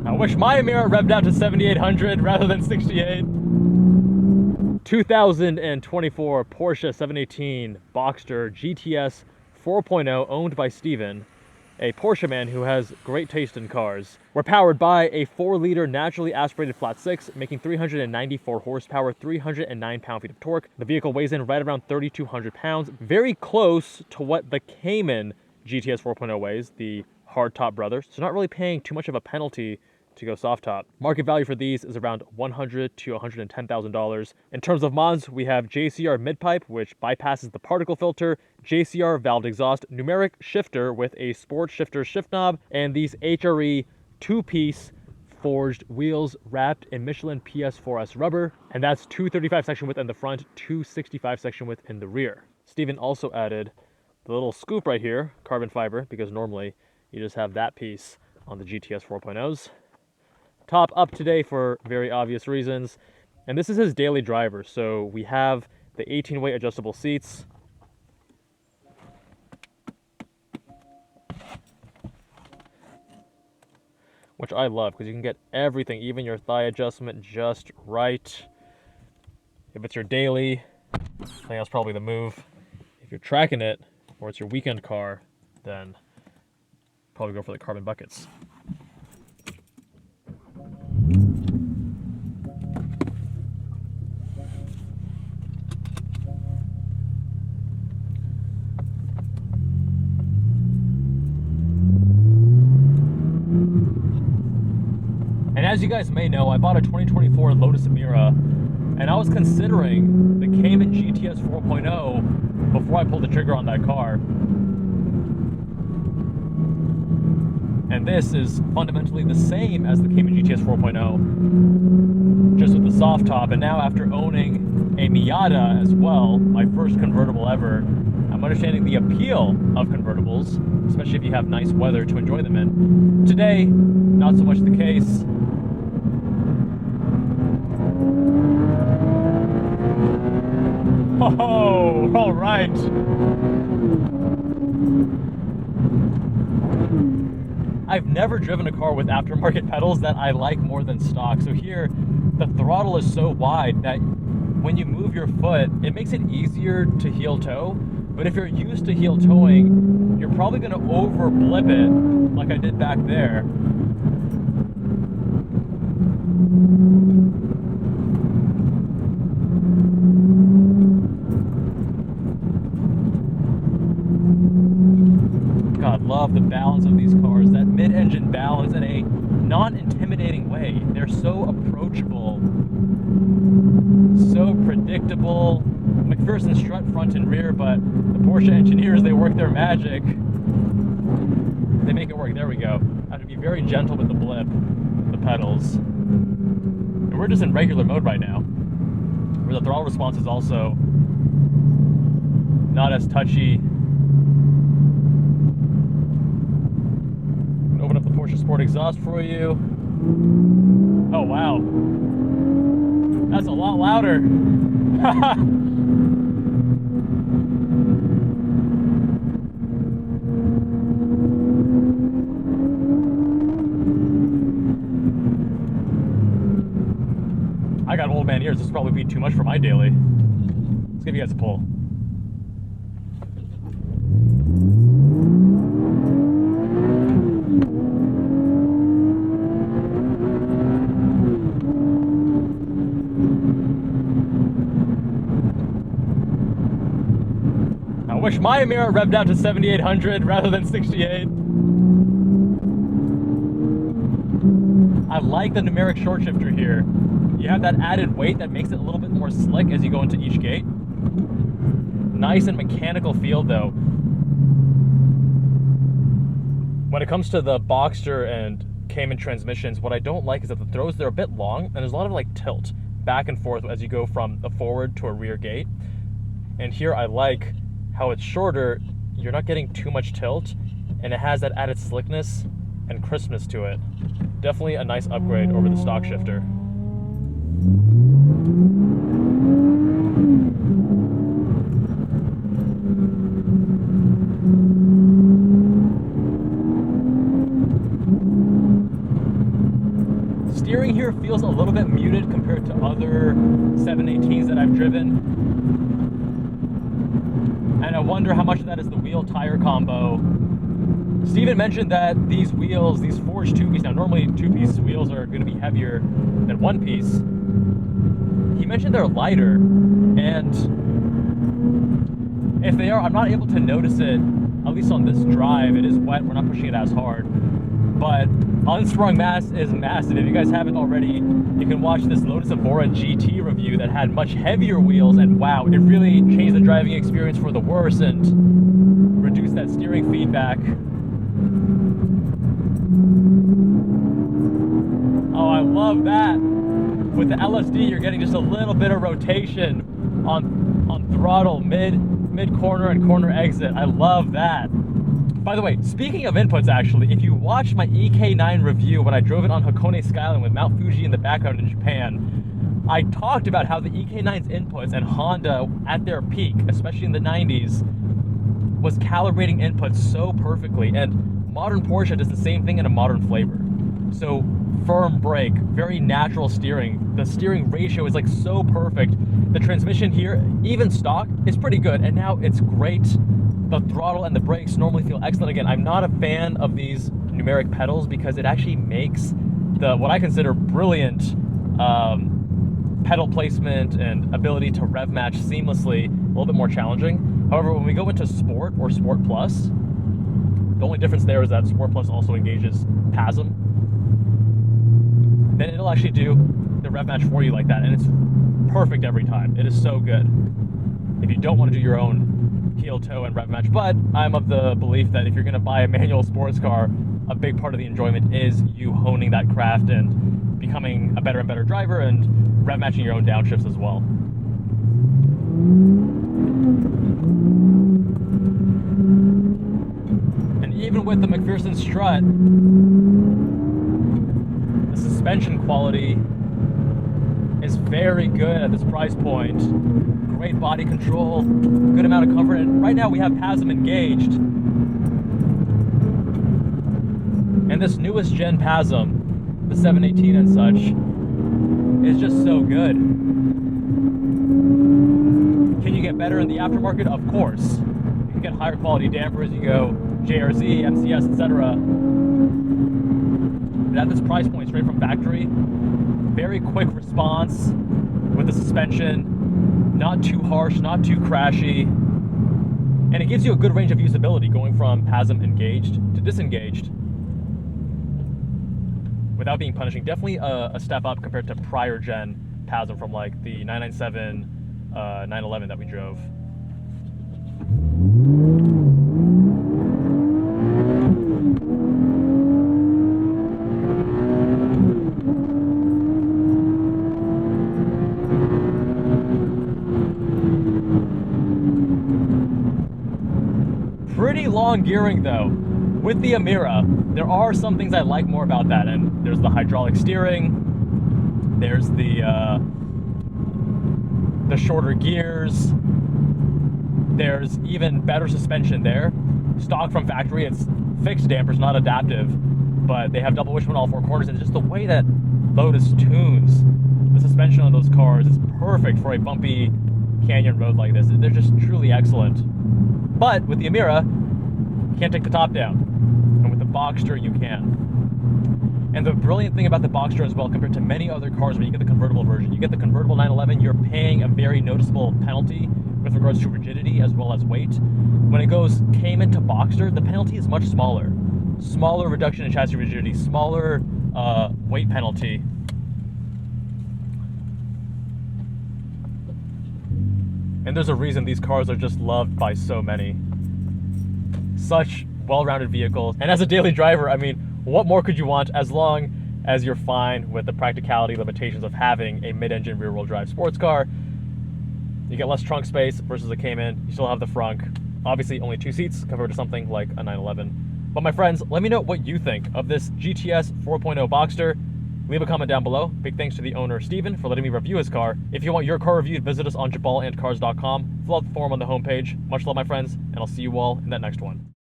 I wish my Emira revved out to 7,800 rather than 68. 2024 Porsche 718 Boxster GTS 4.0 owned by Steven, a Porsche man who has great taste in cars. We're powered by a 4-liter naturally aspirated flat 6, making 394 horsepower, 309 pound-feet of torque. The vehicle weighs in right around 3,200 pounds, very close to what the Cayman GTS 4.0 weighs, the hardtop brother, so not really paying too much of a penalty to go soft top. Market value for these is around $100,000 to $110,000. In terms of mods, we have JCR mid-pipe, which bypasses the particle filter, JCR valved exhaust, Numeric shifter with a SportShifters shift knob, and these HRE 2-piece forged wheels wrapped in Michelin PS4S rubber, and that's 235 section width in the front, 265 section width in the rear. Steven also added the little scoop right here, carbon fiber, because normally you just have that piece on the GTS 4.0s. Top up today for very obvious reasons. And this is his daily driver. So we have the 18-way adjustable seats. Which I love because you can get everything, even your thigh adjustment just right. If it's your daily, I think that's probably the move. If you're tracking it, or it's your weekend car, then probably go for the carbon buckets. And as you guys may know, I bought a 2024 Lotus Emira, and I was considering the Cayman GTS 4.0 before I pulled the trigger on that car. And this is fundamentally the same as the Cayman GTS 4.0, just with the soft top. And now after owning a Miata as well, my first convertible ever, I'm understanding the appeal of convertibles, especially if you have nice weather to enjoy them in. Today, not so much the case. Oh, all right. I've never driven a car with aftermarket pedals that I like more than stock. So here, the throttle is so wide that when you move your foot, it makes it easier to heel toe. But if you're used to heel towing, you're probably going to over blip it like I did back there. God, love the balance of these cars, that mid-engine balance in a non-intimidating way. They're so approachable, so predictable. McPherson strut front and rear, but the Porsche engineers, they work their magic. They make it work. There we go. I have to be very gentle with the blip, the pedals. And we're just in regular mode right now, where the throttle response is also not as touchy. Open up the Porsche Sport exhaust for you. Oh, wow. That's a lot louder. I got old man ears. This will probably be too much for my daily. Let's give you guys a pull. I wish my Emira revved out to 7,800 rather than 68. I like the Numeric short shifter here. You have that added weight that makes it a little bit more slick as you go into each gate. Nice and mechanical feel though. When it comes to the Boxster and Cayman transmissions, what I don't like is that the throws, they're a bit long and there's a lot of like tilt back and forth as you go from a forward to a rear gate. And here I like how it's shorter, you're not getting too much tilt, and it has that added slickness and crispness to it. Definitely a nice upgrade over the stock shifter. steering here feels a little bit muted compared to other 718s that I've driven. And I wonder how much of that is the wheel tire combo. Steven mentioned that these wheels, these forged two-piece, now normally two-piece wheels are going to be heavier than one-piece. He mentioned they're lighter, and if they are, I'm not able to notice it, at least on this drive. It is wet, we're not pushing it as hard. But unsprung mass is massive. If you guys haven't already, you can watch this Lotus Emira GT review that had much heavier wheels, and wow, it really changed the driving experience for the worse and reduced that steering feedback. Oh, I love that. With the LSD, you're getting just a little bit of rotation on throttle, mid corner and corner exit. I love that. By the way, speaking of inputs, actually, if you watched my EK9 review when I drove it on Hakone Skyline with Mount Fuji in the background in Japan, I talked about how the EK9's inputs and Honda at their peak, especially in the 90s, was calibrating inputs so perfectly, and modern Porsche does the same thing in a modern flavor. So firm brake, very natural steering. The steering ratio is like so perfect. The transmission here, even stock, is pretty good, and now it's great. The throttle and the brakes normally feel excellent. Again, I'm not a fan of these numeric pedals because it actually makes what I consider brilliant pedal placement and ability to rev match seamlessly a little bit more challenging. However, when we go into Sport or Sport Plus, the only difference there is that Sport Plus also engages PASM. Then it'll actually do the rev match for you like that, and it's perfect every time. It is so good if you don't want to do your own heel toe and rev match. But I'm of the belief that if you're going to buy a manual sports car, a big part of the enjoyment is you honing that craft and becoming a better and better driver and rev matching your own downshifts as well. And even with the McPherson strut, the suspension quality is very good at this price point. Great body control, good amount of comfort, and right now we have PASM engaged. And this newest gen PASM, the 718 and such, is just so good. Can you get better in the aftermarket? Of course. You can get higher quality dampers, you go JRZ, MCS, etc. But at this price point, straight from factory, very quick response with the suspension, not too harsh, not too crashy, and it gives you a good range of usability going from PASM engaged to disengaged without being punishing. Definitely a step up compared to prior gen PASM from like the 997, 911 that we drove. Pretty long gearing though. With the Emira, there are some things I like more about that, and there's the hydraulic steering, there's the shorter gears, there's even better suspension there. Stock from factory, it's fixed dampers, not adaptive, but they have double wishbone all four corners, and just the way that Lotus tunes the suspension on those cars is perfect for a bumpy canyon road like this. They're just truly excellent. But with the Emira, you can't take the top down. And with the Boxster, you can. And the brilliant thing about the Boxster as well, compared to many other cars where you get the convertible version, you get the convertible 911, you're paying a very noticeable penalty with regards to rigidity as well as weight. When it came into Boxster, the penalty is much smaller. Smaller reduction in chassis rigidity, smaller weight penalty. And there's a reason these cars are just loved by so many. Such well-rounded vehicles. And as a daily driver, I mean, what more could you want as long as you're fine with the practicality limitations of having a mid-engine rear-wheel drive sports car? You get less trunk space versus a Cayman. You still have the frunk. Obviously, only 2 seats compared to something like a 911. But my friends, let me know what you think of this GTS 4.0 Boxster. Leave a comment down below. Big thanks to the owner, Steven, for letting me review his car. If you want your car reviewed, visit us on jabalandcars.com. Fill out the form on the homepage. Much love, my friends, and I'll see you all in that next one.